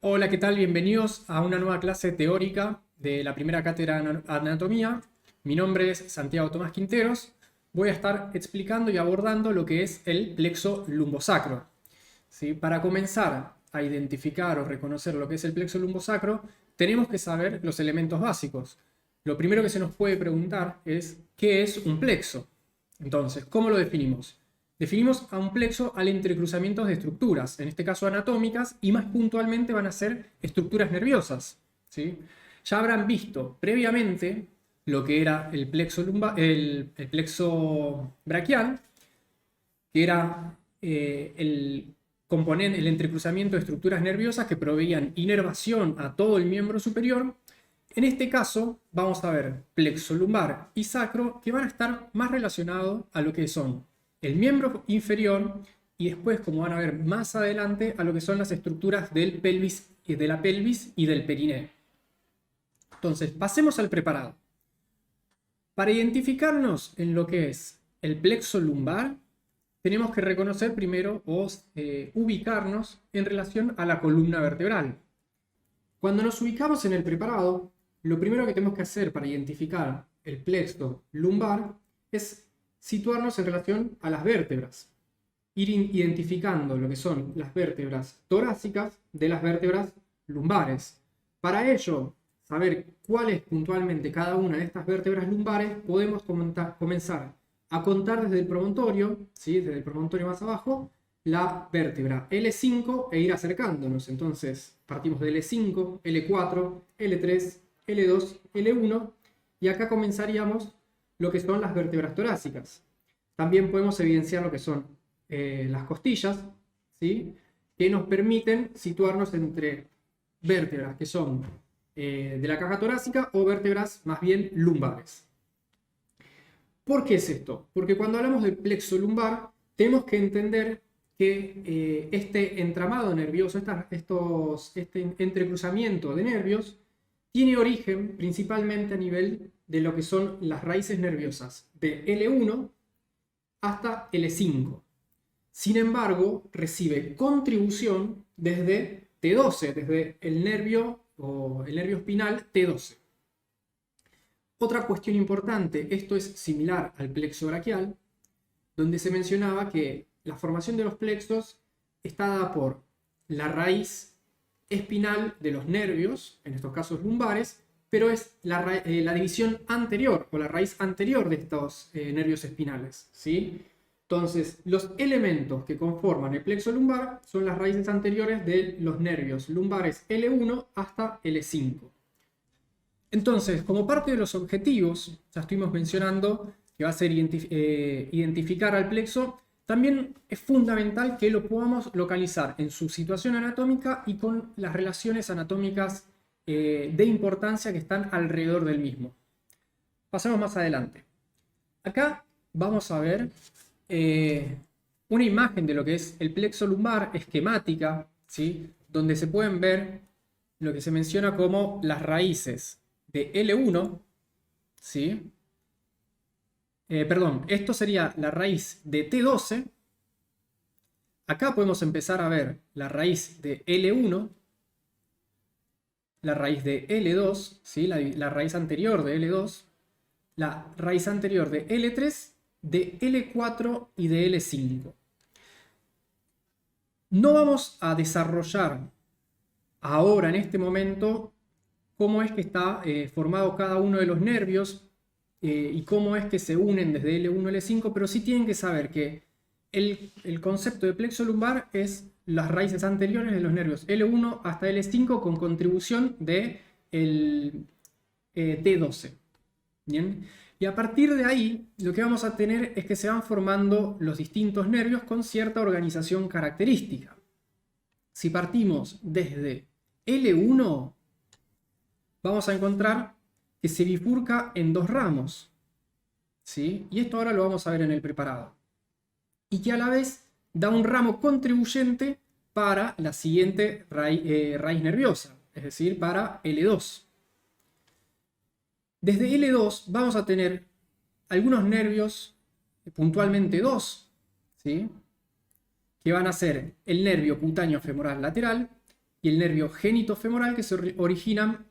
Hola, ¿qué tal? Bienvenidos a una nueva clase teórica de la primera cátedra de anatomía. Mi nombre es Santiago Tomás Quinteros. Voy a estar explicando y abordando lo que es el plexo lumbosacro. ¿Sí? Para comenzar a identificar o reconocer lo que es el plexo lumbosacro, tenemos que saber los elementos básicos. Lo primero que se nos puede preguntar es ¿qué es un plexo? Entonces, ¿cómo lo definimos? Definimos a un plexo al entrecruzamiento de estructuras, en este caso anatómicas, y más puntualmente van a ser estructuras nerviosas. ¿Sí? Ya habrán visto previamente lo que era el plexo braquial, que era el entrecruzamiento de estructuras nerviosas que proveían inervación a todo el miembro superior. En este caso vamos a ver plexo lumbar y sacro, que van a estar más relacionados a lo que son el miembro inferior y después, como van a ver más adelante, a lo que son las estructuras del pelvis, de la pelvis y del perineo. Entonces, pasemos al preparado. Para identificarnos en lo que es el plexo lumbar, tenemos que reconocer primero o ubicarnos en relación a la columna vertebral. Cuando nos ubicamos en el preparado, lo primero que tenemos que hacer para identificar el plexo lumbar es situarnos en relación a las vértebras. Ir identificando lo que son las vértebras torácicas de las vértebras lumbares. Para ello, saber cuál es puntualmente cada una de estas vértebras lumbares, podemos comenzar a contar desde el promontorio, ¿sí? Desde el promontorio más abajo, la vértebra L5 e ir acercándonos. Entonces partimos de L5, L4, L3, L2, L1 y acá comenzaríamos lo que son las vértebras torácicas. También podemos evidenciar lo que son las costillas, ¿sí? Que nos permiten situarnos entre vértebras que son de la caja torácica o vértebras más bien lumbares. ¿Por qué es esto? Porque cuando hablamos del plexo lumbar, tenemos que entender que este entramado nervioso, este entrecruzamiento de nervios, tiene origen principalmente a nivel de lo que son las raíces nerviosas de L1 hasta L5. Sin embargo, recibe contribución desde T12, desde el nervio espinal T12. Otra cuestión importante, esto es similar al plexo braquial, donde se mencionaba que la formación de los plexos está dada por la raíz espinal de los nervios, en estos casos lumbares, pero es la división anterior o la raíz anterior de estos nervios espinales, ¿sí? Entonces, los elementos que conforman el plexo lumbar son las raíces anteriores de los nervios lumbares L1 hasta L5. Entonces, como parte de los objetivos, ya estuvimos mencionando que va a ser identificar al plexo, también es fundamental que lo podamos localizar en su situación anatómica y con las relaciones anatómicas de importancia que están alrededor del mismo. Pasamos más adelante. Acá vamos a ver una imagen de lo que es el plexo lumbar esquemática, ¿sí? Donde se pueden ver lo que se menciona como las raíces de L1, ¿sí? Perdón, esto sería la raíz de T12. Acá podemos empezar a ver la raíz de L1, la raíz de L2, ¿sí? La raíz anterior de L2, la raíz anterior de L3, de L4 y de L5. No vamos a desarrollar ahora, en este momento, cómo es que está formado cada uno de los nervios y cómo es que se unen desde L1 a L5, pero sí tienen que saber que el concepto de plexo lumbar es las raíces anteriores de los nervios L1 hasta L5 con contribución de el T12. ¿Bien? Y a partir de ahí, lo que vamos a tener es que se van formando los distintos nervios con cierta organización característica. Si partimos desde L1, vamos a encontrar que se bifurca en dos ramos, ¿sí? Y esto ahora lo vamos a ver en el preparado. Y que a la vez da un ramo contribuyente para la siguiente raíz nerviosa, es decir, para L2. Desde L2 vamos a tener algunos nervios, puntualmente dos, ¿sí? Que van a ser el nervio cutáneo femoral lateral, y el nervio genitofemoral, que se originan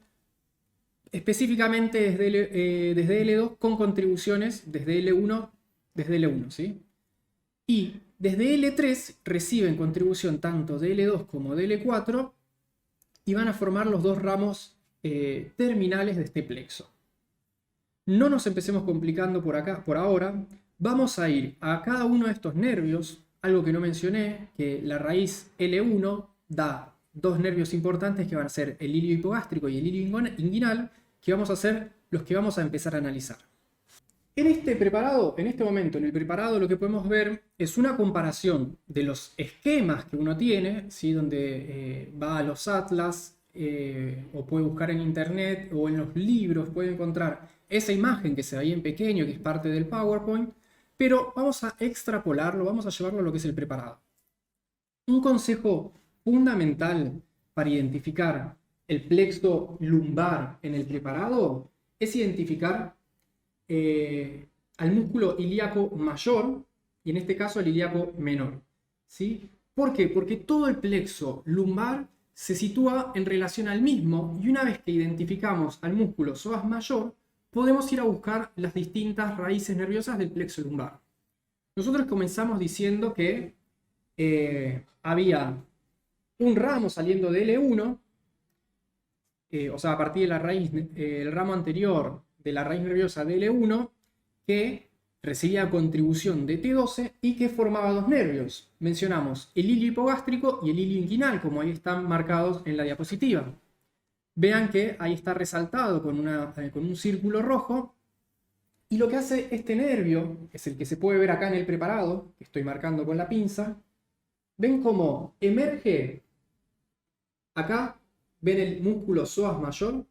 específicamente desde L2 con contribuciones desde L1, ¿sí? Y desde L3 reciben contribución tanto de L2 como de L4 y van a formar los dos ramos terminales de este plexo. No nos empecemos complicando por acá, por ahora. Vamos a ir a cada uno de estos nervios, algo que no mencioné, que la raíz L1 da dos nervios importantes que van a ser el ilio hipogástrico y el ilio inguinal, que vamos a ser los que vamos a empezar a analizar. En este preparado, en este momento, en el preparado, lo que podemos ver es una comparación de los esquemas que uno tiene, ¿sí? Donde va a los atlas, o puede buscar en internet o en los libros, puede encontrar esa imagen que se ve ahí en pequeño, que es parte del PowerPoint, pero vamos a extrapolarlo, vamos a llevarlo a lo que es el preparado. Un consejo fundamental para identificar el plexo lumbar en el preparado es identificar al músculo ilíaco mayor y en este caso al ilíaco menor, ¿sí? ¿Por qué? Porque todo el plexo lumbar se sitúa en relación al mismo y una vez que identificamos al músculo psoas mayor podemos ir a buscar las distintas raíces nerviosas del plexo lumbar. Nosotros comenzamos diciendo que había un ramo saliendo de L1, o sea, a partir de la raíz, el ramo anterior de la raíz nerviosa de L1, que recibía contribución de T12 y que formaba dos nervios. Mencionamos el ilio hipogástrico y el ilio inguinal, como ahí están marcados en la diapositiva. Vean que ahí está resaltado con un círculo rojo. Y lo que hace este nervio, es el que se puede ver acá en el preparado, que estoy marcando con la pinza. Ven cómo emerge acá, ven el músculo psoas mayor.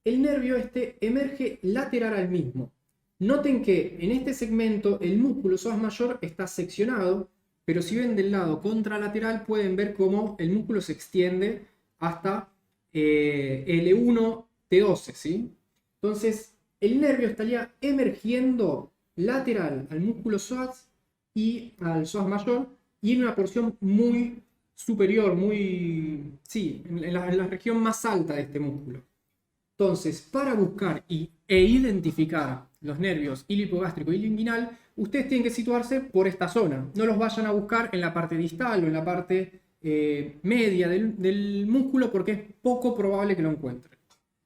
El nervio este emerge lateral al mismo. Noten que en este segmento el músculo psoas mayor está seccionado, pero si ven del lado contralateral pueden ver cómo el músculo se extiende hasta L1-T12, ¿sí? Entonces, el nervio estaría emergiendo lateral al músculo psoas y al psoas mayor y en una porción muy superior, sí, en la región más alta de este músculo. Entonces, para buscar e identificar los nervios ilio hipogástrico y ilio inguinal, ustedes tienen que situarse por esta zona. No los vayan a buscar en la parte distal o en la parte media del músculo porque es poco probable que lo encuentren.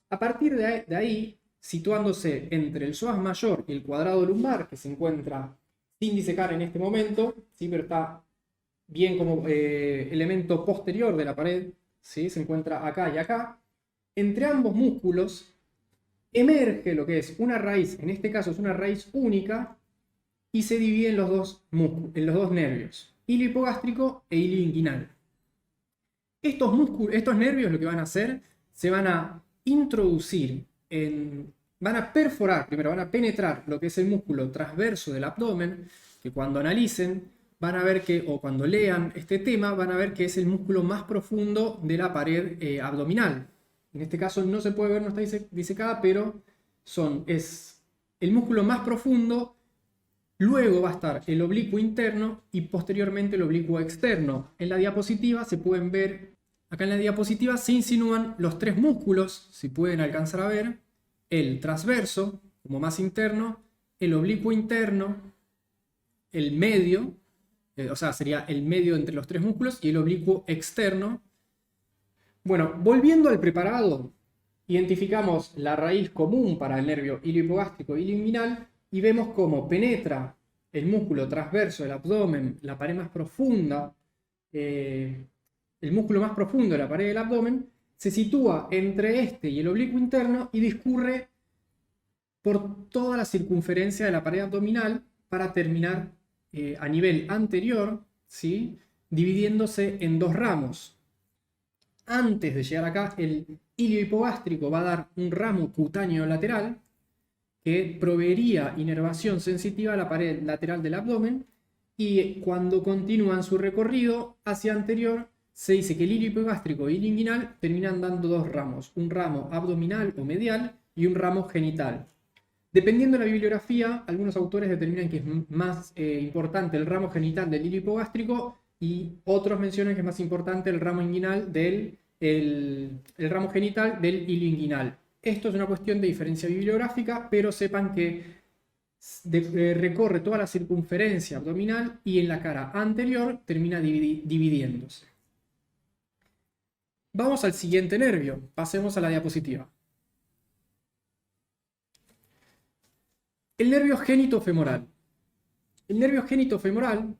A partir de ahí, situándose entre el psoas mayor y el cuadrado lumbar, que se encuentra sin disecar en este momento, ¿sí? Pero está bien como elemento posterior de la pared, ¿sí? Se encuentra acá y acá. Entre ambos músculos emerge lo que es una raíz, en este caso es una raíz única, y se divide en los dos nervios, ilio hipogástrico e ilio inguinal. Estos nervios lo que van a hacer, se van a introducir, van a perforar, primero van a penetrar lo que es el músculo transverso del abdomen, que cuando analicen van a ver que, o cuando lean este tema, van a ver que es el músculo más profundo de la pared abdominal. En este caso no se puede ver, no está disecada, pero es el músculo más profundo. Luego va a estar el oblicuo interno y posteriormente el oblicuo externo. En la diapositiva se pueden ver, acá en la diapositiva se insinúan los tres músculos, si pueden alcanzar a ver, el transverso como más interno, el oblicuo interno, el medio, o sea, sería el medio entre los tres músculos, y el oblicuo externo. Bueno, volviendo al preparado, identificamos la raíz común para el nervio ilio hipogástrico y ilio inguinal y vemos cómo penetra el músculo transverso del abdomen, la pared más profunda, el músculo más profundo de la pared del abdomen, se sitúa entre este y el oblicuo interno y discurre por toda la circunferencia de la pared abdominal para terminar a nivel anterior, ¿sí? Dividiéndose en dos ramos. Antes de llegar acá, el ilio hipogástrico va a dar un ramo cutáneo lateral que proveería inervación sensitiva a la pared lateral del abdomen, y cuando continúan su recorrido hacia anterior, se dice que el ilio hipogástrico y el ilio inguinal terminan dando dos ramos, un ramo abdominal o medial y un ramo genital. Dependiendo de la bibliografía, algunos autores determinan que es más importante el ramo genital del ilio hipogástrico y otros mencionan que es más importante el ramo inguinal el ramo genital del hilo inguinal. Esto es una cuestión de diferencia bibliográfica, pero sepan que recorre toda la circunferencia abdominal y en la cara anterior termina dividiéndose. Vamos al siguiente nervio. Pasemos a la diapositiva. El nervio genitofemoral. El nervio genitofemoral,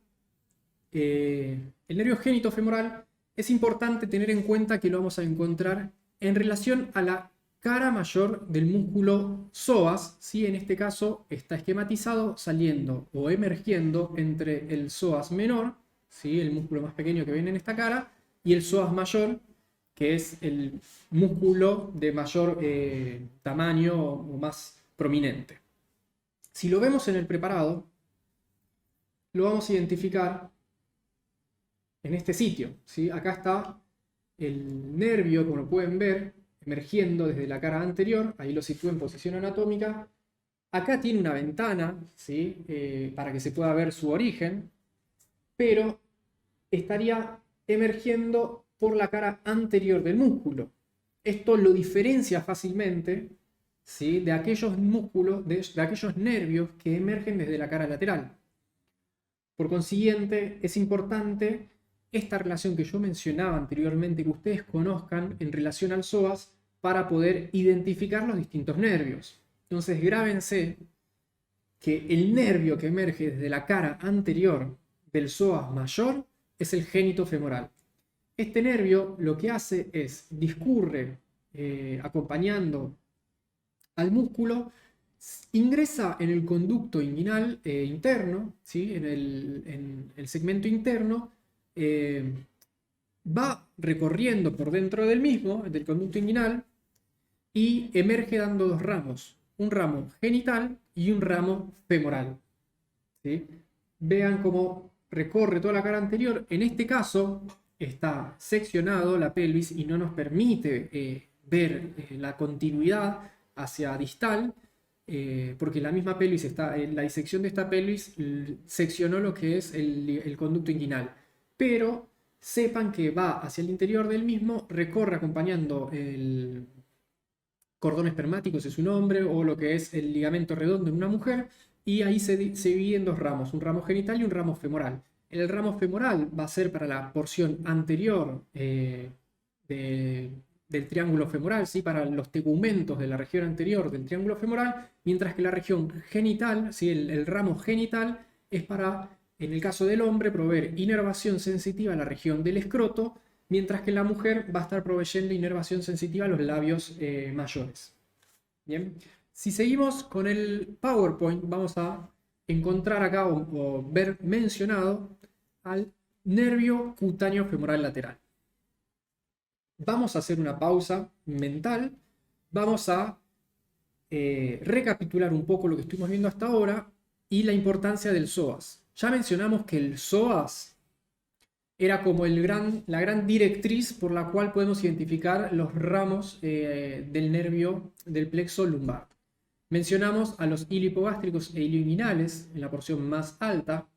es importante tener en cuenta que lo vamos a encontrar en relación a la cara mayor del músculo psoas, ¿sí? En este caso está esquematizado saliendo o emergiendo entre el psoas menor, ¿sí? El músculo más pequeño que viene en esta cara, y el psoas mayor, que es el músculo de mayor tamaño o más prominente. Si lo vemos en el preparado, lo vamos a identificar en este sitio, ¿sí? Acá está el nervio, como lo pueden ver, emergiendo desde la cara anterior, ahí lo sitúo en posición anatómica. Acá tiene una ventana, ¿sí? Para que se pueda ver su origen, pero estaría emergiendo por la cara anterior del músculo. Esto lo diferencia fácilmente, ¿sí? De aquellos músculos, de aquellos nervios que emergen desde la cara lateral. Por consiguiente, es importante esta relación que yo mencionaba anteriormente, que ustedes conozcan en relación al psoas para poder identificar los distintos nervios. Entonces, grábense que el nervio que emerge desde la cara anterior del psoas mayor es el genitofemoral. Este nervio lo que hace es discurre acompañando al músculo, ingresa en el conducto inguinal interno, ¿sí? en el segmento interno, va recorriendo por dentro del mismo, del conducto inguinal, y emerge dando dos ramos, un ramo genital y un ramo femoral, ¿sí? Vean cómo recorre toda la cara anterior. En este caso está seccionado la pelvis y no nos permite ver la continuidad hacia distal, porque la misma pelvis está, la disección de esta pelvis seccionó lo que es el conducto inguinal, pero sepan que va hacia el interior del mismo, recorre acompañando el cordón espermático, ese es su nombre, o lo que es el ligamento redondo en una mujer, y ahí se divide en dos ramos, un ramo genital y un ramo femoral. El ramo femoral va a ser para la porción anterior del triángulo femoral, ¿sí? Para los tegumentos de la región anterior del triángulo femoral, mientras que la región genital, ¿sí? el ramo genital, es para, en el caso del hombre, proveer inervación sensitiva a la región del escroto, mientras que la mujer va a estar proveyendo inervación sensitiva a los labios mayores. Bien, si seguimos con el PowerPoint, vamos a encontrar acá o ver mencionado al nervio cutáneo femoral lateral. Vamos a hacer una pausa mental, vamos a recapitular un poco lo que estuvimos viendo hasta ahora y la importancia del psoas. Ya mencionamos que el psoas era como la gran directriz por la cual podemos identificar los ramos del nervio del plexo lumbar. Mencionamos a los ilipogástricos e ilioinguinales en la porción más alta.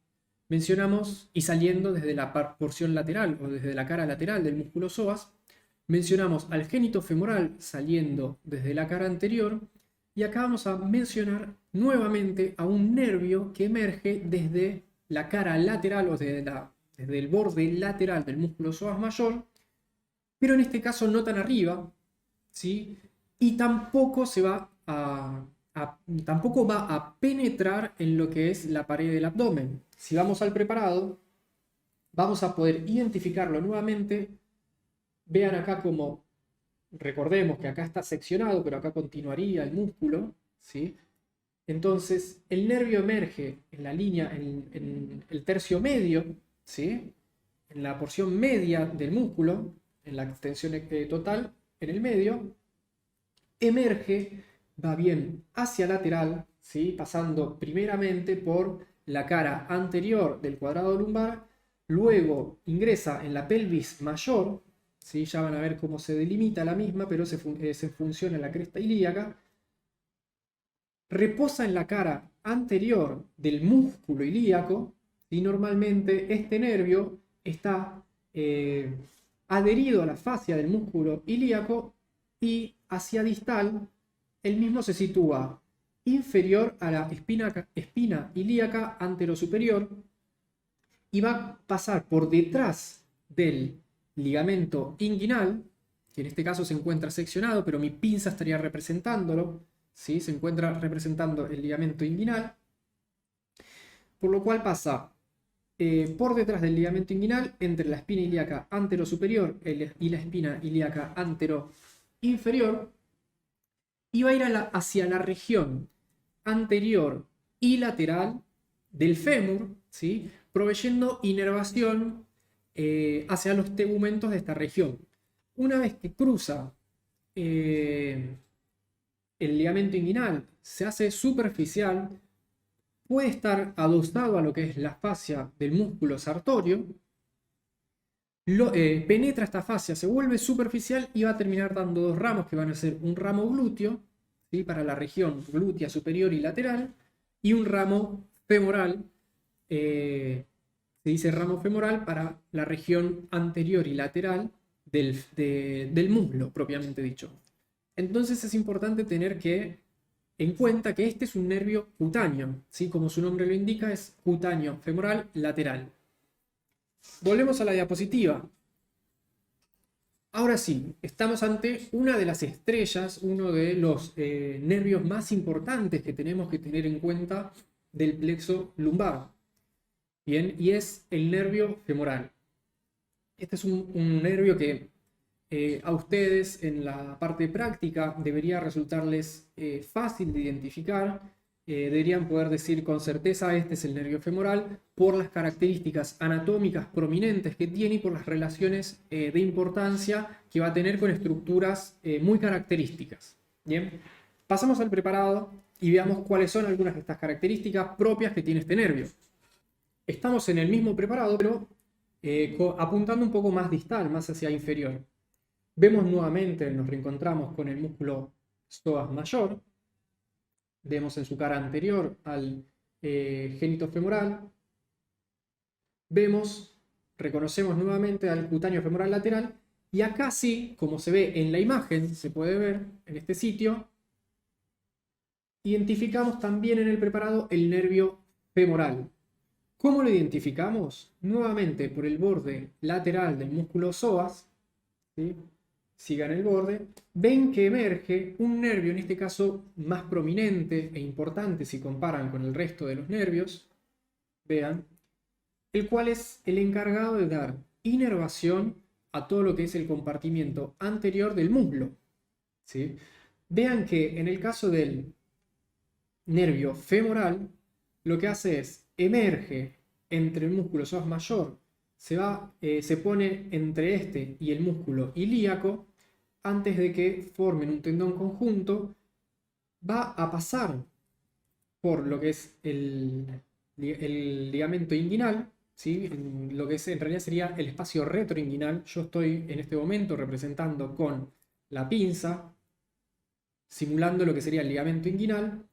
Mencionamos, y saliendo desde la porción lateral o desde la cara lateral del músculo psoas, mencionamos al genitofemoral saliendo desde la cara anterior, y acá vamos a mencionar nuevamente a un nervio que emerge desde la cara lateral o desde el borde lateral del músculo psoas mayor, pero en este caso no tan arriba, ¿sí? Y tampoco tampoco va a penetrar en lo que es la pared del abdomen. Si vamos al preparado, vamos a poder identificarlo nuevamente. Vean acá como, recordemos que acá está seccionado, pero acá continuaría el músculo, ¿sí? Entonces, el nervio emerge en la línea, en el tercio medio, ¿sí? En la porción media del músculo, en la extensión total, en el medio, emerge, va bien hacia lateral, ¿sí? Pasando primeramente por la cara anterior del cuadrado lumbar, luego ingresa en la pelvis mayor, ¿sí? Ya van a ver cómo se delimita la misma, pero se funciona en la cresta ilíaca, reposa en la cara anterior del músculo ilíaco, y normalmente este nervio está adherido a la fascia del músculo ilíaco y hacia distal el mismo se sitúa inferior a la espina ilíaca anterosuperior y va a pasar por detrás del ligamento inguinal, que en este caso se encuentra seccionado, pero mi pinza estaría representándolo, ¿sí? Se encuentra representando el ligamento inguinal, por lo cual pasa por detrás del ligamento inguinal, entre la espina ilíaca anterosuperior y la espina ilíaca anteroinferior, y va a ir hacia la región anterior y lateral del fémur, ¿sí? Proveyendo inervación hacia los tegumentos de esta región. Una vez que cruza el ligamento inguinal, se hace superficial, puede estar adosado a lo que es la fascia del músculo sartorio, penetra esta fascia, se vuelve superficial y va a terminar dando dos ramos que van a ser un ramo glúteo, ¿sí? Para la región glútea superior y lateral, y un ramo femoral, se dice ramo femoral para la región anterior y lateral del muslo, propiamente dicho. Entonces es importante tener en cuenta que este es un nervio cutáneo, ¿sí? Como su nombre lo indica, es cutáneo femoral lateral. Volvemos a la diapositiva. Ahora sí, estamos ante una de las estrellas, uno de los nervios más importantes que tenemos que tener en cuenta del plexo lumbar. Bien, y es el nervio femoral. Este es un nervio que a ustedes en la parte práctica debería resultarles fácil de identificar. Deberían poder decir con certeza este es el nervio femoral por las características anatómicas prominentes que tiene y por las relaciones de importancia que va a tener con estructuras muy características. Bien, pasamos al preparado y veamos cuáles son algunas de estas características propias que tiene este nervio. Estamos en el mismo preparado, pero apuntando un poco más distal, más hacia inferior. Vemos nuevamente, nos reencontramos con el músculo psoas mayor. Vemos en su cara anterior al génito femoral. Reconocemos nuevamente al cutáneo femoral lateral. Y acá sí, como se ve en la imagen, se puede ver en este sitio, identificamos también en el preparado el nervio femoral. ¿Cómo lo identificamos? Nuevamente por el borde lateral del músculo psoas, ¿sí? Sigan el borde, ven que emerge un nervio, en este caso más prominente e importante si comparan con el resto de los nervios, vean, el cual es el encargado de dar inervación a todo lo que es el compartimiento anterior del muslo, ¿sí? Vean que en el caso del nervio femoral, lo que hace es emerge entre el músculo psoas mayor, se pone entre este y el músculo ilíaco, antes de que formen un tendón conjunto, va a pasar por lo que es el ligamento inguinal, ¿sí? Lo que en realidad sería el espacio retroinguinal. Yo estoy en este momento representando con la pinza, simulando lo que sería el ligamento inguinal,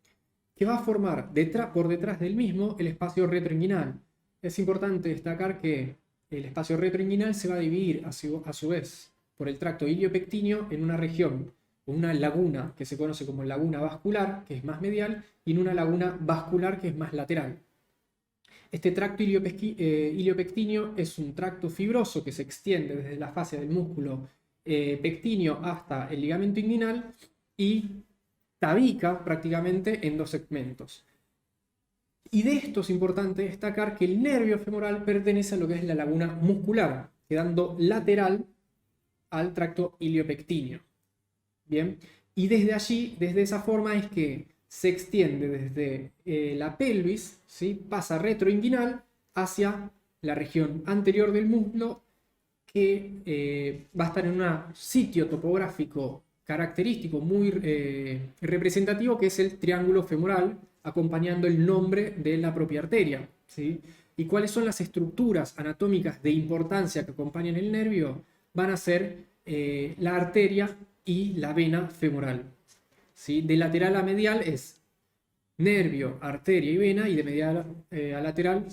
que va a formar por detrás del mismo el espacio retroinguinal. Es importante destacar que el espacio retroinguinal se va a dividir a su vez por el tracto iliopectíneo en una región, una laguna que se conoce como laguna vascular, que es más medial, y en una laguna vascular, que es más lateral. Este tracto iliopectíneo es un tracto fibroso que se extiende desde la fascia del músculo pectíneo hasta el ligamento inguinal y tabica prácticamente en dos segmentos. Y de esto es importante destacar que el nervio femoral pertenece a lo que es la laguna muscular, quedando lateral al tracto iliopectíneo. Bien, y desde allí, desde esa forma es que se extiende desde la pelvis, ¿sí? Pasa retroinguinal hacia la región anterior del muslo, que va a estar en un sitio topográfico característico muy representativo, que es el triángulo femoral, acompañando el nombre de la propia arteria, ¿sí? ¿Y cuáles son las estructuras anatómicas de importancia que acompañan el nervio? Van a ser la arteria y la vena femoral, ¿sí? De lateral a medial es nervio, arteria y vena, y de medial a lateral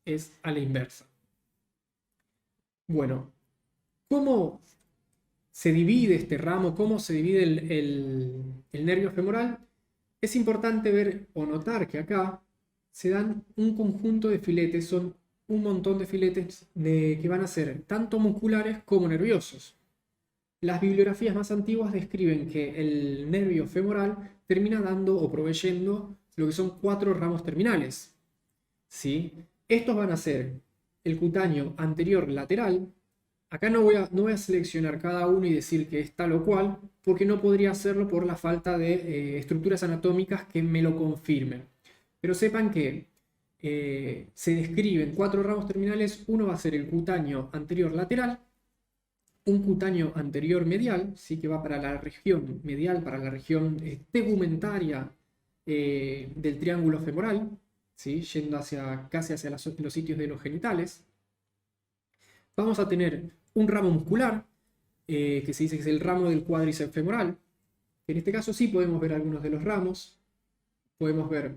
es a la inversa. Bueno, ¿cómo se divide este ramo? ¿Cómo se divide el nervio femoral? Es importante ver o notar que acá se dan un conjunto de filetes, son un montón de filetes que van a ser tanto musculares como nerviosos. Las bibliografías más antiguas describen que el nervio femoral termina dando o proveyendo lo que son 4 ramos terminales, ¿sí? Estos van a ser el cutáneo anterior lateral. Acá no voy a seleccionar cada uno y decir que es tal o cual, porque no podría hacerlo por la falta de estructuras anatómicas que me lo confirmen. Pero sepan que se describen 4 ramos terminales. Uno va a ser el cutáneo anterior lateral, un cutáneo anterior medial, ¿sí? Que va para la región medial, para la región tegumentaria del triángulo femoral, ¿sí? Yendo casi hacia los sitios de los genitales. Vamos a tener un ramo muscular, que se dice que es el ramo del cuádriceps femoral. En este caso sí podemos ver algunos de los ramos. Podemos ver,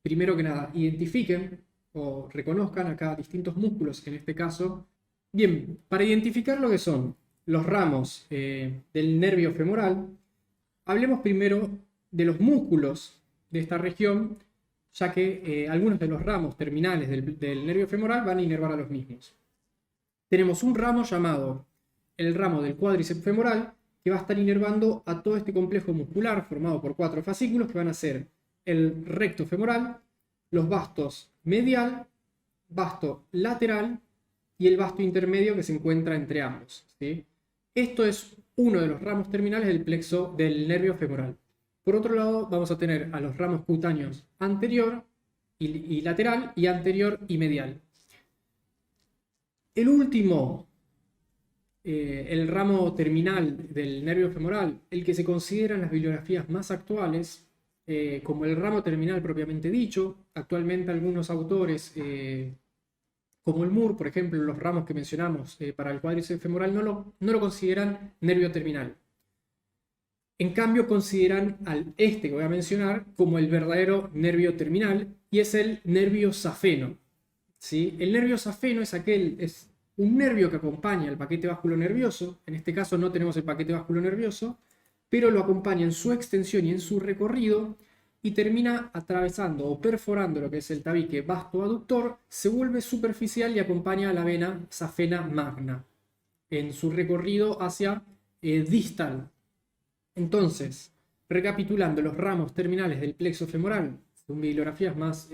primero que nada, identifiquen o reconozcan acá distintos músculos, en este caso. Bien, para identificar lo que son los ramos del nervio femoral, hablemos primero de los músculos de esta región, ya que algunos de los ramos terminales del nervio femoral van a inervar a los mismos. Tenemos un ramo llamado el ramo del cuádriceps femoral, que va a estar inervando a todo este complejo muscular formado por 4 fascículos que van a ser el recto femoral, los vastos medial, vasto lateral y el vasto intermedio que se encuentra entre ambos, ¿sí? Esto es uno de los ramos terminales del plexo del nervio femoral. Por otro lado, vamos a tener a los ramos cutáneos anterior y lateral, y anterior y medial. El último, el ramo terminal del nervio femoral, el que se considera en las bibliografías más actuales como el ramo terminal propiamente dicho. Actualmente algunos autores, como el Moore, por ejemplo, los ramos que mencionamos para el cuádriceps femoral no lo consideran nervio terminal. En cambio, consideran al que voy a mencionar como el verdadero nervio terminal, y es el nervio safeno, ¿sí? El nervio safeno es un nervio que acompaña al paquete vasculonervioso. En este caso no tenemos el paquete vasculonervioso, pero lo acompaña en su extensión y en su recorrido, y termina atravesando o perforando lo que es el tabique vasto-aductor, se vuelve superficial y acompaña a la vena safena magna en su recorrido hacia distal. Entonces, recapitulando los ramos terminales del plexo femoral, con bibliografías más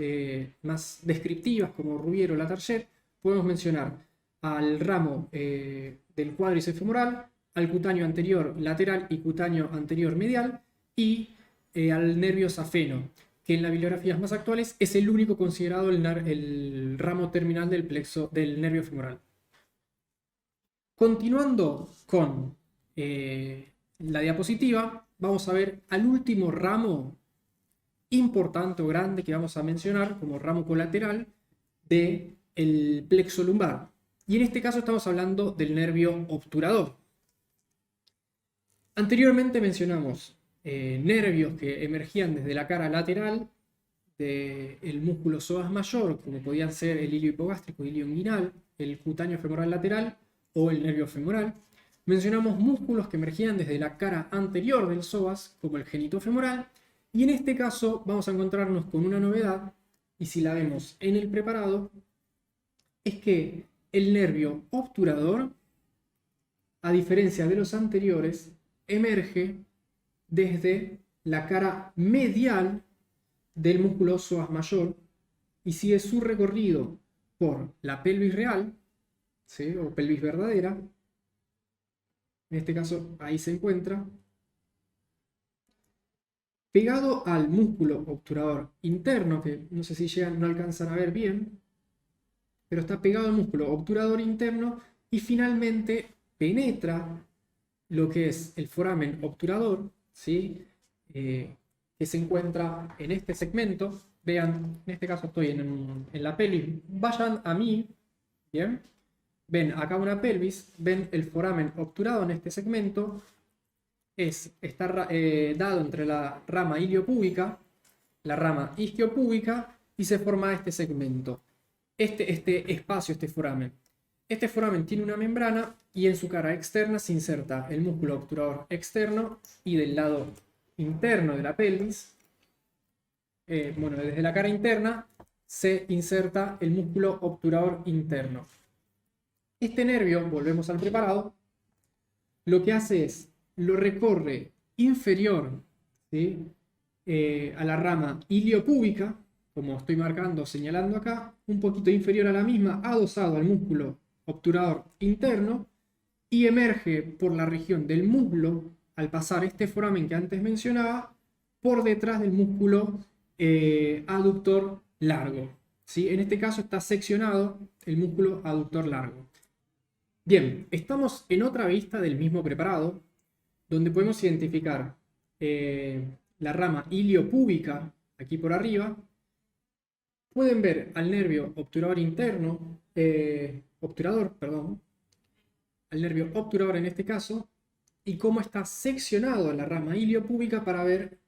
descriptivas como Rubiero o Latarjet, podemos mencionar al ramo del cuádriceps femoral, al cutáneo anterior lateral y cutáneo anterior medial, y al nervio safeno, que en las bibliografías más actuales es el único considerado el ramo terminal del plexo del nervio femoral. Continuando con la diapositiva, vamos a ver al último ramo importante o grande que vamos a mencionar como ramo colateral del plexo lumbar. Y en este caso estamos hablando del nervio obturador. Anteriormente mencionamos nervios que emergían desde la cara lateral del músculo psoas mayor, como podían ser el hilio hipogástrico, el hilio inguinal, el cutáneo femoral lateral o el nervio femoral. Mencionamos músculos que emergían desde la cara anterior del psoas, como el genitofemoral, y en este caso vamos a encontrarnos con una novedad, y si la vemos en el preparado, es que el nervio obturador, a diferencia de los anteriores, emerge desde la cara medial del músculo psoas mayor y sigue su recorrido por la pelvis real, ¿sí? O pelvis verdadera. En este caso, ahí se encuentra pegado al músculo obturador interno, que no sé si no alcanzan a ver bien, pero está pegado al músculo obturador interno y finalmente penetra lo que es el foramen obturador, ¿sí? Que se encuentra en este segmento. Vean, en este caso estoy en la pelvis. Vayan a mí, ¿bien? Ven acá una pelvis, ven el foramen obturado en este segmento. Está dado entre la rama iliopúbica, la rama isquiopúbica, y se forma este segmento, este espacio, este foramen. Este foramen tiene una membrana y en su cara externa se inserta el músculo obturador externo y del lado interno de la pelvis, bueno, desde la cara interna se inserta el músculo obturador interno. Este nervio, volvemos al preparado, lo que hace es, lo recorre inferior, ¿sí? A la rama iliopúbica, como estoy marcando, señalando acá, un poquito inferior a la misma, adosado al músculo obturador interno, y emerge por la región del muslo, al pasar este foramen que antes mencionaba, por detrás del músculo aductor largo. ¿Sí? En este caso está seccionado el músculo aductor largo. Bien, estamos en otra vista del mismo preparado, donde podemos identificar la rama iliopúbica, aquí por arriba. Pueden ver al nervio obturador interno, al nervio obturador en este caso, y cómo está seccionado la rama iliopúbica para ver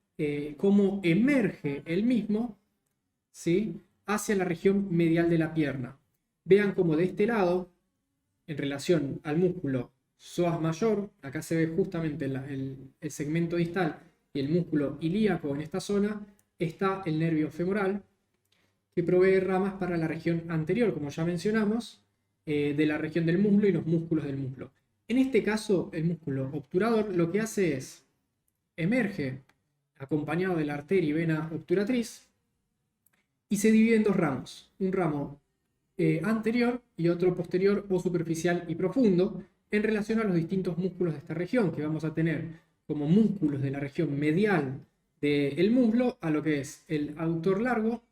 cómo emerge el mismo, ¿sí? Hacia la región medial de la pierna. Vean cómo de este lado, en relación al músculo psoas mayor, acá se ve justamente el segmento distal y el músculo ilíaco en esta zona, está el nervio femoral, que provee ramas para la región anterior, como ya mencionamos, de la región del muslo y los músculos del muslo. En este caso, el músculo obturador lo que hace es, emerge acompañado de la arteria y vena obturatriz, y se divide en dos ramos, un ramo anterior y otro posterior o superficial y profundo, en relación a los distintos músculos de esta región, que vamos a tener como músculos de la región medial del muslo, a lo que es el aductor largo.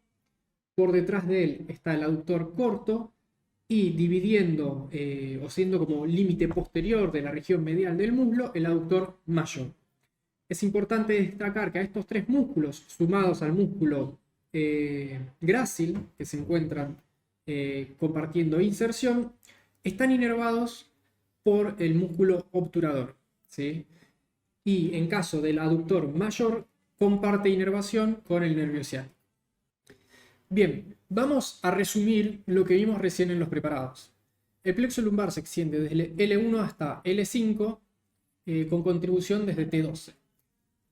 Por detrás de él está el aductor corto, y dividiendo o siendo como límite posterior de la región medial del muslo, el aductor mayor. Es importante destacar que a estos tres músculos, sumados al músculo grácil, que se encuentran compartiendo inserción, están inervados por el músculo obturador, ¿sí? Y en caso del aductor mayor, comparte inervación con el nervio ciático. Bien, vamos a resumir lo que vimos recién en los preparados. El plexo lumbar se extiende desde L1 hasta L5 con contribución desde T12.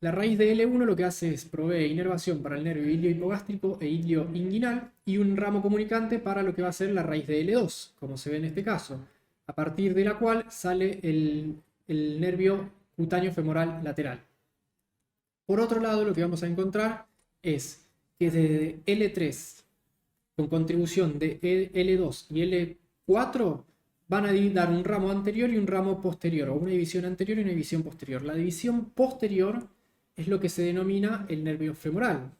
La raíz de L1 lo que hace es provee inervación para el nervio iliohipogástrico e ilioinguinal y un ramo comunicante para lo que va a ser la raíz de L2, como se ve en este caso, a partir de la cual sale el nervio cutáneo femoral lateral. Por otro lado, lo que vamos a encontrar es que desde L3, con contribución de L2 y L4, van a dar un ramo anterior y un ramo posterior, o una división anterior y una división posterior. La división posterior es lo que se denomina el nervio femoral,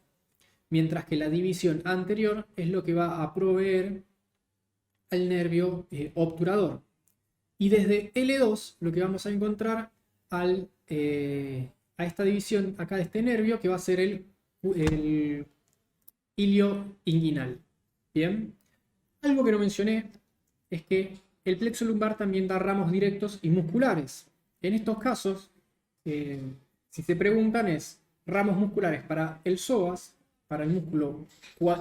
mientras que la división anterior es lo que va a proveer al nervio obturador. Y desde L2 lo que vamos a encontrar a esta división acá de este nervio, que va a ser el ilioinguinal. Bien, algo que no mencioné es que el plexo lumbar también da ramos directos y musculares. En estos casos, si se preguntan, es ramos musculares para el psoas, para el músculo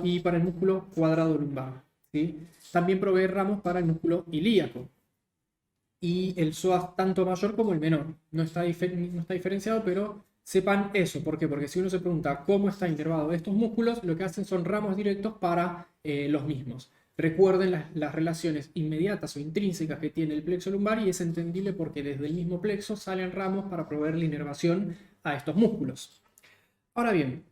y para el músculo cuadrado lumbar, ¿sí? También provee ramos para el músculo ilíaco y el psoas tanto mayor como el menor. No está diferenciado, pero sepan eso. ¿Por qué? Porque si uno se pregunta cómo está inervado estos músculos, lo que hacen son ramos directos para los mismos. Recuerden las relaciones inmediatas o intrínsecas que tiene el plexo lumbar, y es entendible porque desde el mismo plexo salen ramos para proveer la inervación a estos músculos. Ahora bien,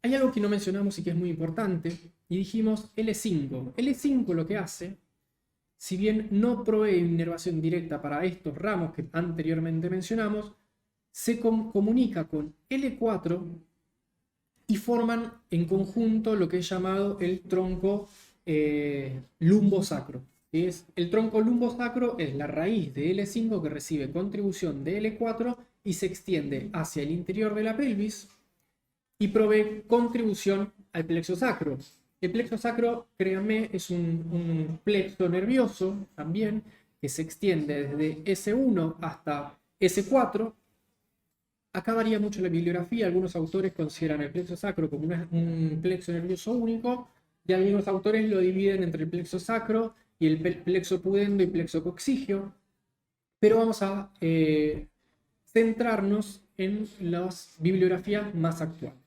hay algo que no mencionamos y que es muy importante, y dijimos L5. L5 lo que hace, si bien no provee inervación directa para estos ramos que anteriormente mencionamos, se comunica con L4 y forman en conjunto lo que es llamado el tronco lumbosacro. El tronco lumbosacro es la raíz de L5 que recibe contribución de L4 y se extiende hacia el interior de la pelvis y provee contribución al plexo sacro. El plexo sacro, créanme, es un plexo nervioso también que se extiende desde S1 hasta S4. Acá varía mucho la bibliografía. Algunos autores consideran el plexo sacro como un plexo nervioso único, y algunos autores lo dividen entre el plexo sacro y el plexo pudendo y plexo coxigio, pero vamos a centrarnos en las bibliografías más actuales.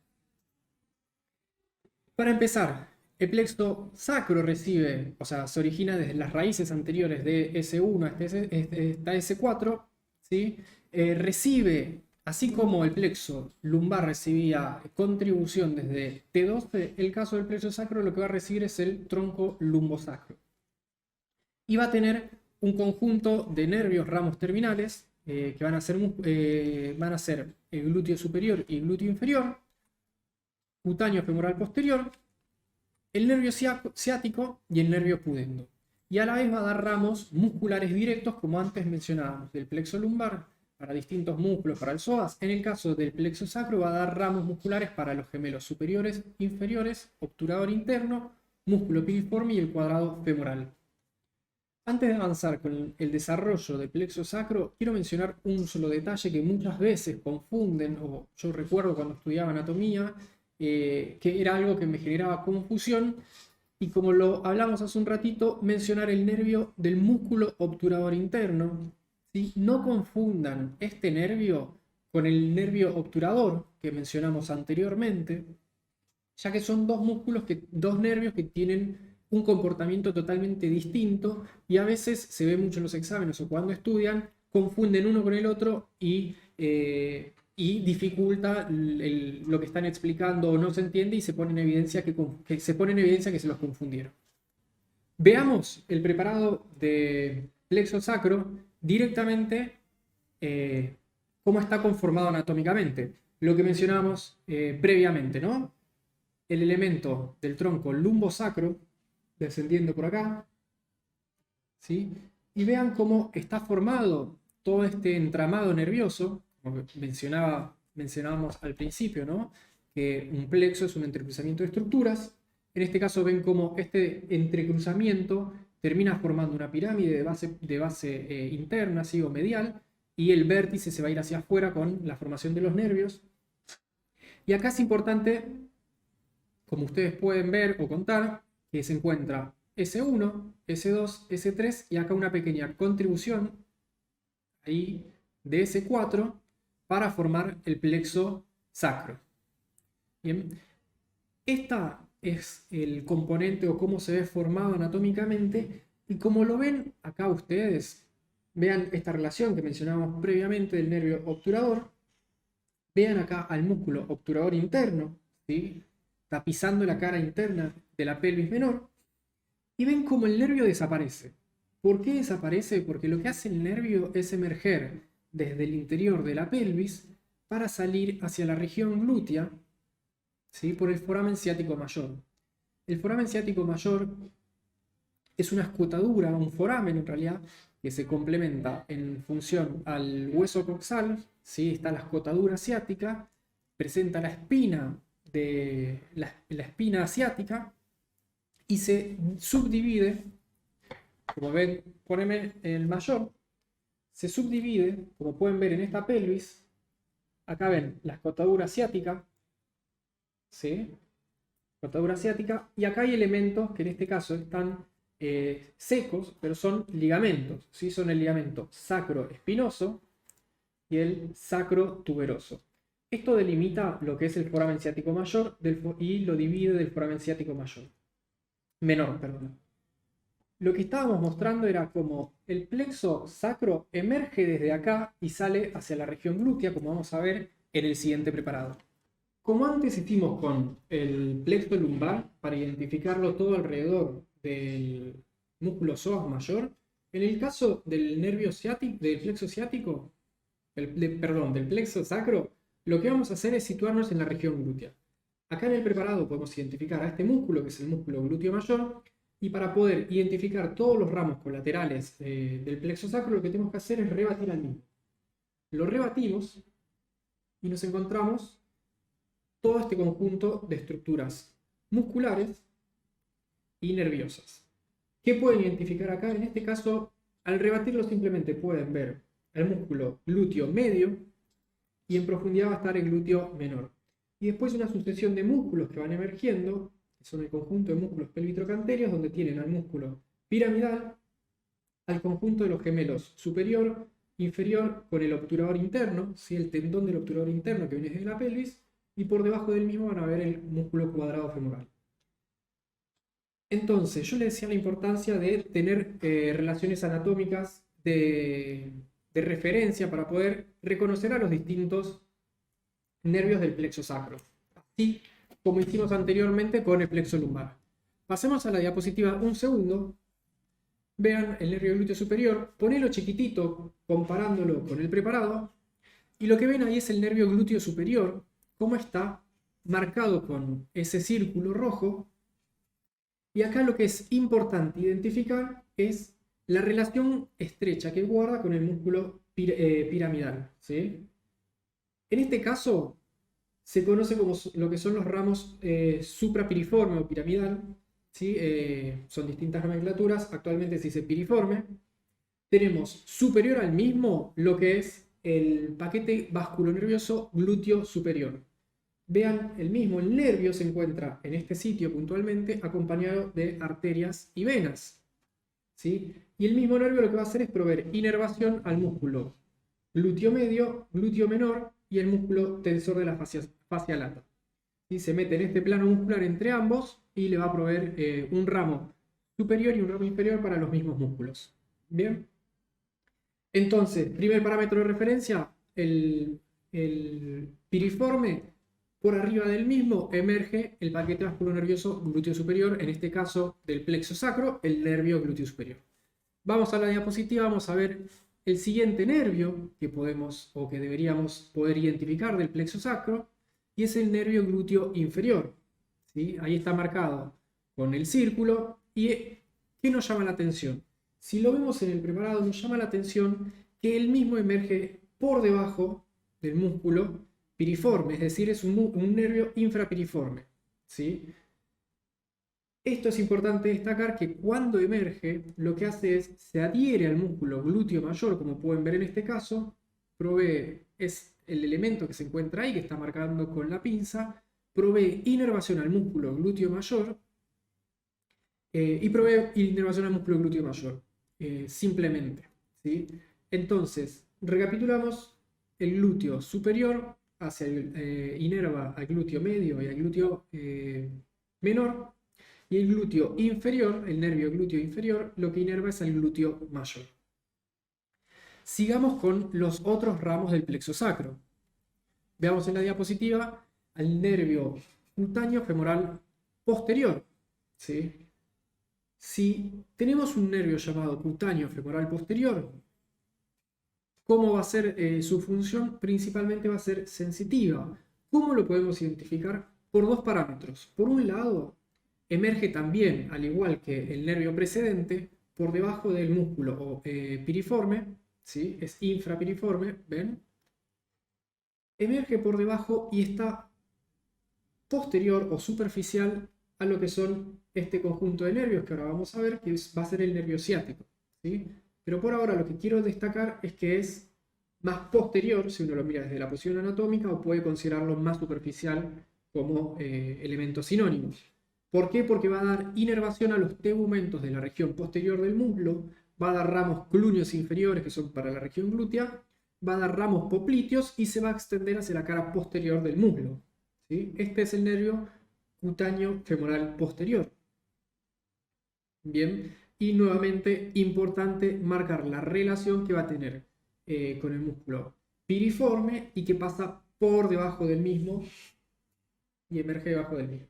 Para empezar, el plexo sacro recibe, o sea, se origina desde las raíces anteriores de S1 hasta S4, ¿sí? Recibe, así como el plexo lumbar recibía contribución desde T12, el caso del plexo sacro lo que va a recibir es el tronco lumbosacro. Y va a tener un conjunto de nervios ramos terminales que van a ser el glúteo superior y glúteo inferior, cutáneo femoral posterior, el nervio ciático y el nervio pudendo. Y a la vez va a dar ramos musculares directos, como antes mencionábamos, del plexo lumbar para distintos músculos, para el psoas. En el caso del plexo sacro va a dar ramos musculares para los gemelos superiores, inferiores, obturador interno, músculo piriforme y el cuadrado femoral. Antes de avanzar con el desarrollo del plexo sacro, quiero mencionar un solo detalle que muchas veces confunden, o yo recuerdo cuando estudiaba anatomía, que era algo que me generaba confusión, y como lo hablamos hace un ratito, mencionar el nervio del músculo obturador interno. ¿Sí? No confundan este nervio con el nervio obturador que mencionamos anteriormente, ya que son dos nervios que tienen un comportamiento totalmente distinto y a veces se ve mucho en los exámenes o cuando estudian, confunden uno con el otro y dificulta lo que están explicando o no se entiende y se pone en evidencia que se los confundieron. Veamos el preparado de plexo sacro directamente cómo está conformado anatómicamente. Lo que mencionábamos previamente, ¿no? El elemento del tronco lumbosacro descendiendo por acá, ¿sí? Y vean cómo está formado todo este entramado nervioso, como mencionábamos al principio, ¿no? Que un plexo es un entrecruzamiento de estructuras. En este caso ven cómo este entrecruzamiento termina formando una pirámide de base interna, ¿sí? O medial, y el vértice se va a ir hacia afuera con la formación de los nervios. Y acá es importante, como ustedes pueden ver o contar, que se encuentra S1, S2, S3 y acá una pequeña contribución ahí de S4 para formar el plexo sacro. Bien, esta es el componente o cómo se ve formado anatómicamente y como lo ven acá ustedes, vean esta relación que mencionábamos previamente del nervio obturador, vean acá al músculo obturador interno, ¿sí? Tapizando la cara interna de la pelvis menor, y ven cómo el nervio desaparece. ¿Por qué desaparece? Porque lo que hace el nervio es emerger desde el interior de la pelvis para salir hacia la región glútea, ¿sí? Por el foramen ciático mayor. El foramen ciático mayor es una escotadura, un foramen en realidad, que se complementa en función al hueso coxal, ¿sí? Está la escotadura ciática, presenta la espina la espina asiática y se subdivide, como ven, poneme el mayor, se subdivide, como pueden ver en esta pelvis, acá ven la escotadura asiática, ¿sí? Escotadura asiática, y acá hay elementos que en este caso están secos, pero son ligamentos, ¿sí? Son el ligamento sacroespinoso y el sacrotuberoso. Esto delimita lo que es el foramen ciático mayor y lo divide del foramen ciático menor. Perdón. Lo que estábamos mostrando era cómo el plexo sacro emerge desde acá y sale hacia la región glútea, como vamos a ver en el siguiente preparado. Como antes hicimos con el plexo lumbar, para identificarlo todo alrededor del músculo psoas mayor, en el caso del nervio ciático, del plexo ciático, del plexo sacro, lo que vamos a hacer es situarnos en la región glútea. Acá en el preparado podemos identificar a este músculo, que es el músculo glúteo mayor, y para poder identificar todos los ramos colaterales del plexo sacro, lo que tenemos que hacer es rebatir al mismo. Lo rebatimos y nos encontramos todo este conjunto de estructuras musculares y nerviosas. ¿Qué pueden identificar acá? En este caso, al rebatirlo simplemente pueden ver el músculo glúteo medio y en profundidad va a estar el glúteo menor. Y después una sucesión de músculos que van emergiendo, que son el conjunto de músculos pelvitrocanterios, donde tienen al músculo piramidal al conjunto de los gemelos superior, inferior, con el obturador interno, ¿sí? El tendón del obturador interno que viene desde la pelvis, y por debajo del mismo van a ver el músculo cuadrado femoral. Entonces, yo le decía la importancia de tener relaciones anatómicas de referencia para poder reconocer a los distintos nervios del plexo sacro, así como hicimos anteriormente con el plexo lumbar. Pasemos a la diapositiva un segundo. Vean el nervio glúteo superior, ponelo chiquitito comparándolo con el preparado, y lo que ven ahí es el nervio glúteo superior, cómo está marcado con ese círculo rojo. Y acá lo que es importante identificar es la relación estrecha que guarda con el músculo piramidal, ¿sí? En este caso se conoce como lo que son los ramos suprapiriforme o piramidal, ¿sí? Son distintas nomenclaturas, actualmente se dice piriforme. Tenemos superior al mismo lo que es el paquete vasculonervioso glúteo superior. Vean, el nervio se encuentra en este sitio puntualmente acompañado de arterias y venas, ¿sí? Y el mismo nervio lo que va a hacer es proveer inervación al músculo glúteo medio, glúteo menor y el músculo tensor de la fascia lata. ¿Sí? Se mete en este plano muscular entre ambos y le va a proveer un ramo superior y un ramo inferior para los mismos músculos. Bien. Entonces, primer parámetro de referencia, el piriforme. Por arriba del mismo emerge el paquete vasculonervioso glúteo superior, en este caso del plexo sacro, el nervio glúteo superior. Vamos a la diapositiva, vamos a ver el siguiente nervio que podemos o que deberíamos poder identificar del plexo sacro, y es el nervio glúteo inferior. ¿Sí? Ahí está marcado con el círculo. ¿Y qué nos llama la atención? Si lo vemos en el preparado, nos llama la atención que el mismo emerge por debajo del músculo piriforme, es decir, es un nervio infrapiriforme, ¿sí? Esto es importante destacar que cuando emerge, lo que hace es, se adhiere al músculo glúteo mayor, como pueden ver en este caso, es el elemento que se encuentra ahí, que está marcando con la pinza, provee inervación al músculo glúteo mayor, y provee inervación al músculo glúteo mayor, simplemente, ¿sí? Entonces, recapitulamos: el glúteo superior inerva al glúteo medio y al glúteo menor, y el glúteo inferior, el nervio glúteo inferior, lo que inerva es al glúteo mayor. Sigamos con los otros ramos del plexo sacro. Veamos en la diapositiva al nervio cutáneo femoral posterior, ¿sí? Si tenemos un nervio llamado cutáneo femoral posterior, ¿cómo va a ser su función? Principalmente va a ser sensitiva. ¿Cómo lo podemos identificar? Por dos parámetros. Por un lado, emerge también, al igual que el nervio precedente, por debajo del músculo piriforme, ¿sí? Es infrapiriforme, ¿ven? Emerge por debajo y está posterior o superficial a lo que son este conjunto de nervios que ahora vamos a ver, que va a ser el nervio ciático, ¿sí? Pero por ahora lo que quiero destacar es que es más posterior, si uno lo mira desde la posición anatómica, o puede considerarlo más superficial como elementos sinónimos. ¿Por qué? Porque va a dar inervación a los tegumentos de la región posterior del muslo, va a dar ramos clúneos inferiores, que son para la región glútea, va a dar ramos popliteos y se va a extender hacia la cara posterior del muslo, ¿sí? Este es el nervio cutáneo femoral posterior. Bien, y nuevamente importante marcar la relación que va a tener con el músculo piriforme y que pasa por debajo del mismo y emerge debajo del mismo.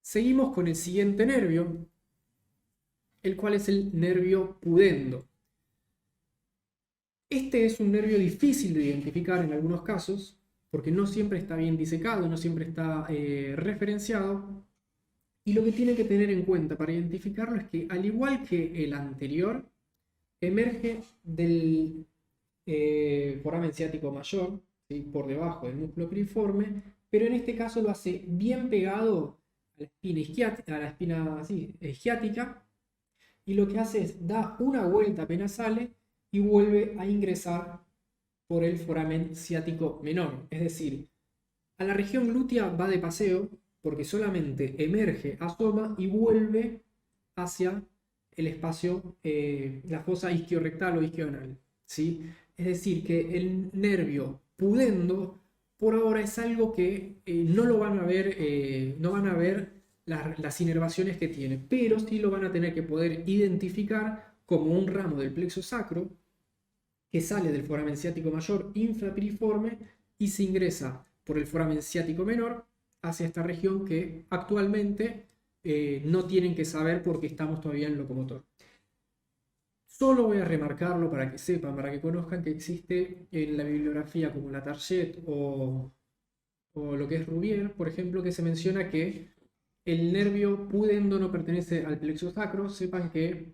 Seguimos con el siguiente nervio, el cual es el nervio pudendo. Este es un nervio difícil de identificar en algunos casos, porque no siempre está bien disecado, no siempre está referenciado. Y lo que tiene que tener en cuenta para identificarlo es que, al igual que el anterior, emerge del foramen ciático mayor, ¿sí? Por debajo del músculo piriforme, pero en este caso lo hace bien pegado a la espina isquiática, y lo que hace es da una vuelta apenas sale y vuelve a ingresar por el foramen ciático menor. Es decir, a la región glútea va de paseo porque solamente emerge, asoma y vuelve hacia el espacio, la fosa isquiorrectal o isquioanal, ¿sí? Es decir, que el nervio pudendo por ahora es algo que no lo van a ver, no van a ver las inervaciones que tiene, pero sí lo van a tener que poder identificar como un ramo del plexo sacro que sale del foramen ciático mayor infrapiriforme y se ingresa por el foramen ciático menor hacia esta región que actualmente no tienen que saber porque estamos todavía en locomotor. Solo voy a remarcarlo para que sepan, para que conozcan que existe en la bibliografía como la Target o lo que es Rubier, por ejemplo, que se menciona que el nervio pudendo no pertenece al plexo sacro. Sepan que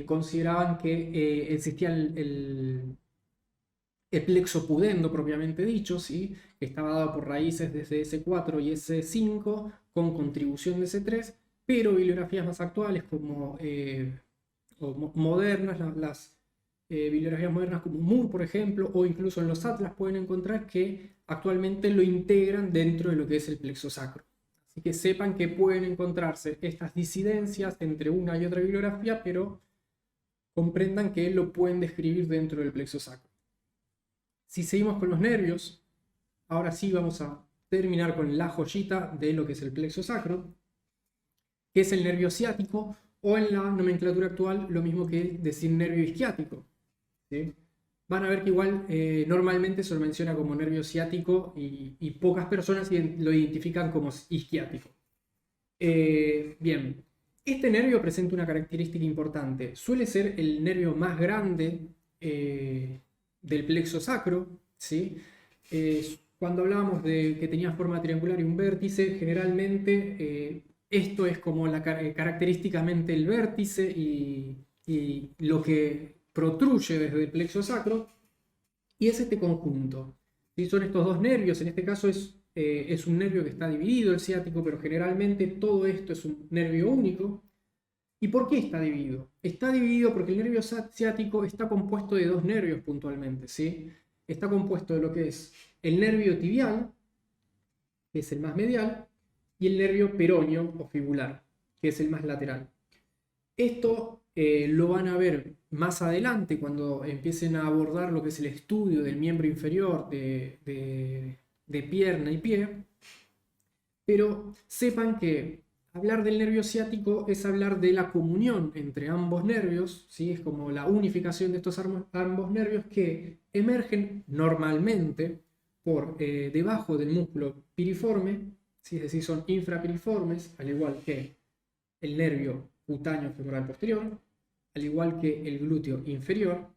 consideraban que existía el plexo pudendo propiamente dicho, ¿sí? Que estaba dado por raíces desde S4 y S5 con contribución de S3, pero bibliografías más actuales como modernas, las bibliografías modernas como Moore, por ejemplo, o incluso en los atlas pueden encontrar que actualmente lo integran dentro de lo que es el plexo sacro. Así que sepan que pueden encontrarse estas disidencias entre una y otra bibliografía, pero comprendan que lo pueden describir dentro del plexo sacro. Si seguimos con los nervios, ahora sí vamos a terminar con la joyita de lo que es el plexo sacro, que es el nervio ciático, o en la nomenclatura actual lo mismo que decir nervio isquiático, ¿sí? Van a ver que igual normalmente se lo menciona como nervio ciático y pocas personas lo identifican como isquiático. Bien, este nervio presenta una característica importante. Suele ser el nervio más grande del plexo sacro, ¿sí? Cuando hablábamos de que tenía forma triangular y un vértice, generalmente esto es como característicamente el vértice y lo que protruye desde el plexo sacro, y es este conjunto. ¿Sí? Son estos dos nervios, en este caso es un nervio que está dividido, el ciático, pero generalmente todo esto es un nervio único. ¿Y por qué está dividido? Está dividido porque el nervio ciático está compuesto de dos nervios puntualmente, ¿sí? Está compuesto de lo que es el nervio tibial, que es el más medial, y el nervio peroneo o fibular, que es el más lateral. Esto lo van a ver más adelante cuando empiecen a abordar lo que es el estudio del miembro inferior de pierna y pie, pero sepan que hablar del nervio ciático es hablar de la comunión entre ambos nervios, ¿sí? Es como la unificación de estos ambos nervios que emergen normalmente por debajo del músculo piriforme, ¿sí? Es decir, son infrapiriformes, al igual que el nervio cutáneo femoral posterior, al igual que el glúteo inferior,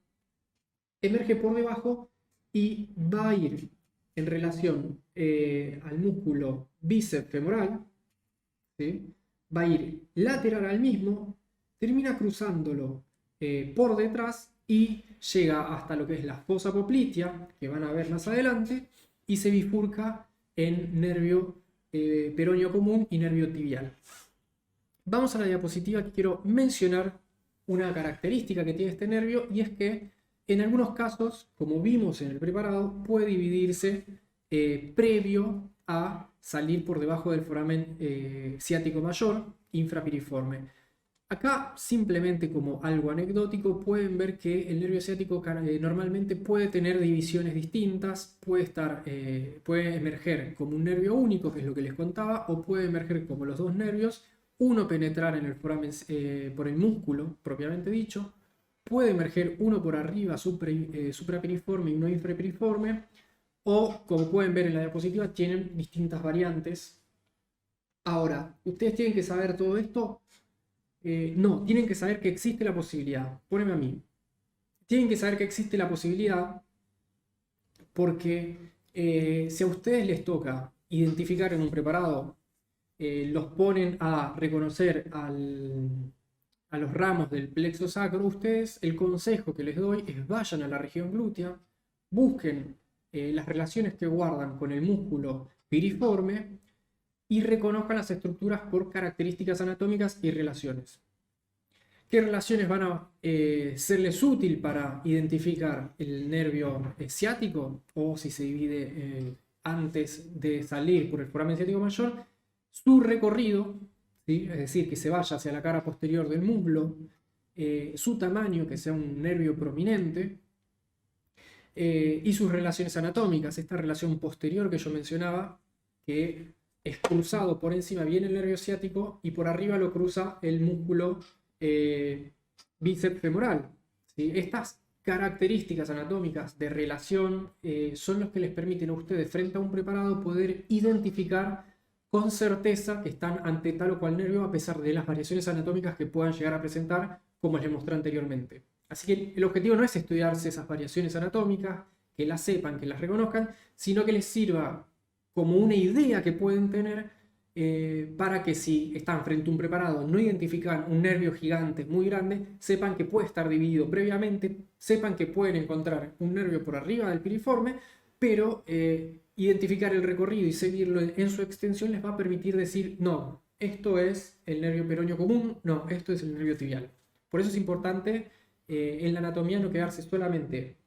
emerge por debajo y va a ir en relación al músculo bíceps femoral, ¿sí? Va a ir lateral al mismo, termina cruzándolo por detrás y llega hasta lo que es la fosa poplitea, que van a ver más adelante, y se bifurca en nervio peroneo común y nervio tibial. Vamos a la diapositiva que quiero mencionar una característica que tiene este nervio, y es que en algunos casos, como vimos en el preparado, puede dividirse previo a salir por debajo del foramen ciático mayor infrapiriforme. Acá, simplemente como algo anecdótico, pueden ver que el nervio ciático normalmente puede tener divisiones distintas, puede emerger como un nervio único, que es lo que les contaba, o puede emerger como los dos nervios, uno penetrar en el foramen por el músculo propiamente dicho, puede emerger uno por arriba suprapiriforme y uno infrapiriforme, o como pueden ver en la diapositiva tienen distintas variantes. Ahora, ¿ustedes tienen que saber todo esto? No, tienen que saber que existe la posibilidad. Poneme a mí. Tienen que saber que existe la posibilidad porque si a ustedes les toca identificar en un preparado, los ponen a reconocer a los ramos del plexo sacro, ustedes, el consejo que les doy es vayan a la región glútea, busquen las relaciones que guardan con el músculo piriforme y reconozcan las estructuras por características anatómicas y relaciones. ¿Qué relaciones van a serles útil para identificar el nervio ciático? O si se divide antes de salir por el foramen ciático mayor, su recorrido, ¿sí? Es decir, que se vaya hacia la cara posterior del muslo, su tamaño, que sea un nervio prominente, y sus relaciones anatómicas. Esta relación posterior que yo mencionaba, que es cruzado por encima, viene el nervio ciático y por arriba lo cruza el músculo bíceps femoral. ¿Sí? Estas características anatómicas de relación son los que les permiten a ustedes, frente a un preparado, poder identificar con certeza que están ante tal o cual nervio, a pesar de las variaciones anatómicas que puedan llegar a presentar, como les mostré anteriormente. Así que el objetivo no es estudiarse esas variaciones anatómicas, que las sepan, que las reconozcan, sino que les sirva como una idea que pueden tener para que si están frente a un preparado, no identifican un nervio gigante muy grande, sepan que puede estar dividido previamente, sepan que pueden encontrar un nervio por arriba del piriforme, pero identificar el recorrido y seguirlo en su extensión les va a permitir decir, no, esto es el nervio peroneo común, no, esto es el nervio tibial. Por eso es importante en la anatomía no quedarse solamente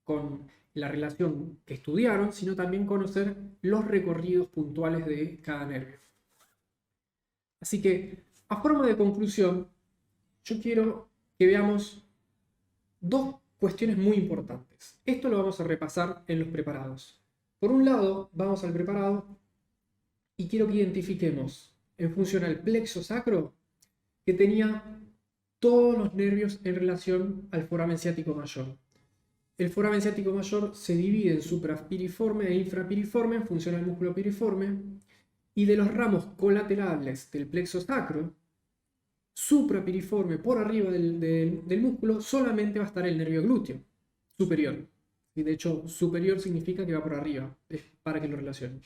con la relación que estudiaron, sino también conocer los recorridos puntuales de cada nervio. Así que, a forma de conclusión, yo quiero que veamos dos cuestiones muy importantes. Esto lo vamos a repasar en los preparados. Por un lado, vamos al preparado y quiero que identifiquemos en función al plexo sacro que tenía todos los nervios en relación al foramen ciático mayor. El foramen ciático mayor se divide en suprapiriforme e infrapiriforme en función al músculo piriforme, y de los ramos colaterales del plexo sacro, suprapiriforme por arriba del músculo, solamente va a estar el nervio glúteo superior. Y de hecho, superior significa que va por arriba, es para que lo relacionen.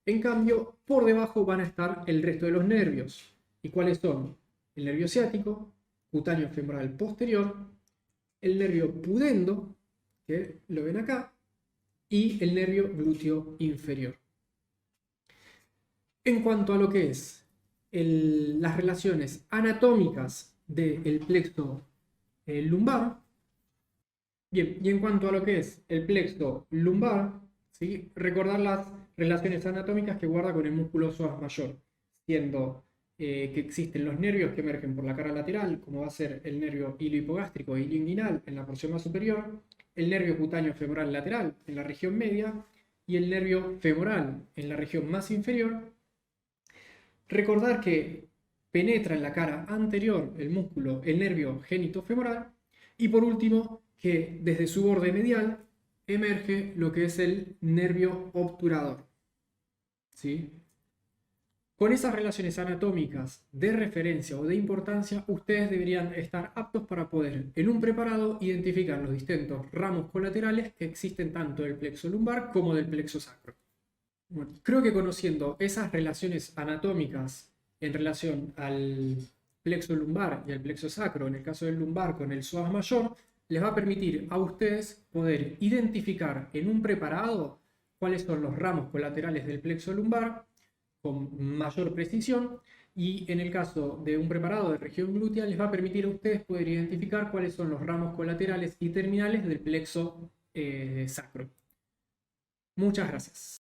En cambio, por debajo van a estar el resto de los nervios. ¿Y cuáles son? El nervio ciático, cutáneo femoral posterior, el nervio pudendo, que lo ven acá, y el nervio glúteo inferior. En cuanto a lo que es las relaciones anatómicas del plexo lumbar, bien, y en cuanto a lo que es el plexo lumbar, ¿sí? Recordar las relaciones anatómicas que guarda con el músculo psoas mayor, siendo que existen los nervios que emergen por la cara lateral, como va a ser el nervio iliohipogástrico e ilioinguinal en la porción más superior, el nervio cutáneo femoral lateral en la región media y el nervio femoral en la región más inferior. Recordar que penetra en la cara anterior el nervio genitofemoral, y por último que desde su borde medial emerge lo que es el nervio obturador. ¿Sí? Con esas relaciones anatómicas de referencia o de importancia, ustedes deberían estar aptos para poder, en un preparado, identificar los distintos ramos colaterales que existen tanto del plexo lumbar como del plexo sacro. Bueno, creo que conociendo esas relaciones anatómicas en relación al plexo lumbar y al plexo sacro, en el caso del lumbar con el psoas mayor, les va a permitir a ustedes poder identificar en un preparado cuáles son los ramos colaterales del plexo lumbar con mayor precisión, y en el caso de un preparado de región glútea les va a permitir a ustedes poder identificar cuáles son los ramos colaterales y terminales del plexo sacro. Muchas gracias.